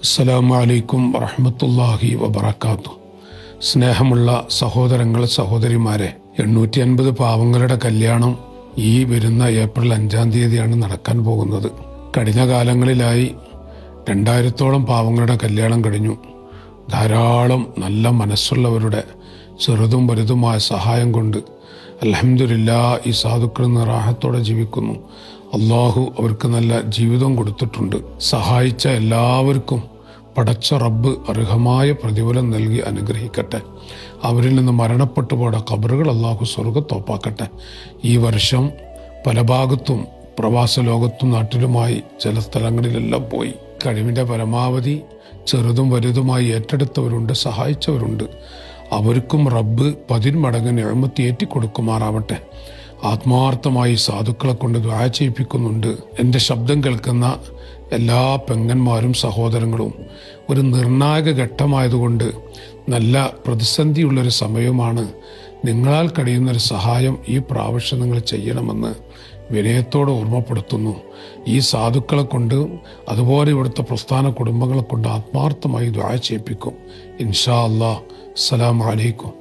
അസ്സലാമു അലൈക്കും വറഹ്മത്തുള്ളാഹി വബറകാതുഹു. സ്നേഹമുള്ള സഹോദരങ്ങൾ, സഹോദരിമാരെ, 850 പാവങ്ങളുടെ കല്യാണം ഈ വരുന്ന ഏപ്രിൽ 5-ാം തീയതിയാണ് നടക്കാൻ പോകുന്നത്. കഴിഞ്ഞ കാലങ്ങളിലായി 2000-ഓളം പാവങ്ങളുടെ കല്യാണം കഴിഞ്ഞു. ധാരാളം നല്ല മനസ്സുള്ളവരുടെ ചെറുതും വലുതുമായ സഹായം കൊണ്ട് അൽഹംദുലില്ലാഹ് ഈ സാധുക്കൾ റാഹത്തോടെ ജീവിക്കുന്നു. അള്ളാഹു അവർക്ക് നല്ല ജീവിതം കൊടുത്തിട്ടുണ്ട്. സഹായിച്ച എല്ലാവർക്കും പടച്ച റബ്ബ് അർഹമായ പ്രതിഫലം നൽകി അനുഗ്രഹിക്കട്ടെ. അവരിൽ നിന്ന് മരണപ്പെട്ടു പോയ ഖബറുകൾ അള്ളാഹു സ്വർഗ്ഗത്തോപ്പാക്കട്ടെ. ഈ വർഷം പല ഭാഗത്തും പ്രവാസ ലോകത്തും നാട്ടിലുമായി ചില സ്ഥലങ്ങളിലെല്ലാം പോയി കഴിവിൻ്റെ പരമാവധി ചെറുതും വലുതുമായി ഏറ്റെടുത്തവരുണ്ട്, സഹായിച്ചവരുണ്ട്. അവർക്കും റബ്ബ് 10 മടങ്ങ് നിഅമത്ത് ഏറ്റിക്കൊടുക്കുമാറാവട്ടെ. ആത്മാർത്ഥമായി സാധുക്കളെ കൊണ്ട് ദുആ ചെയ്യിപ്പിക്കുന്നുണ്ട്. എൻ്റെ ശബ്ദം കേൾക്കുന്ന എല്ലാ പെങ്ങന്മാരും സഹോദരങ്ങളും, ഒരു നിർണായക ഘട്ടമായതുകൊണ്ട് നല്ല പ്രതിസന്ധിയുള്ളൊരു സമയമാണ്. നിങ്ങളാൽ കഴിയുന്നൊരു സഹായം ഈ പ്രാവശ്യം നിങ്ങൾ ചെയ്യണമെന്ന് വിനയത്തോടെ ഓർമ്മപ്പെടുത്തുന്നു. ഈ സാധുക്കളെ കൊണ്ട് അതുപോലെ ഇവിടുത്തെ പ്രസ്ഥാന കുടുംബങ്ങളെ കൊണ്ട് ആത്മാർത്ഥമായി ദുആ ചെയ്യിപ്പിക്കും. ഇൻഷാ അല്ലാഹ്. അസ്സലാമു അലൈക്കും.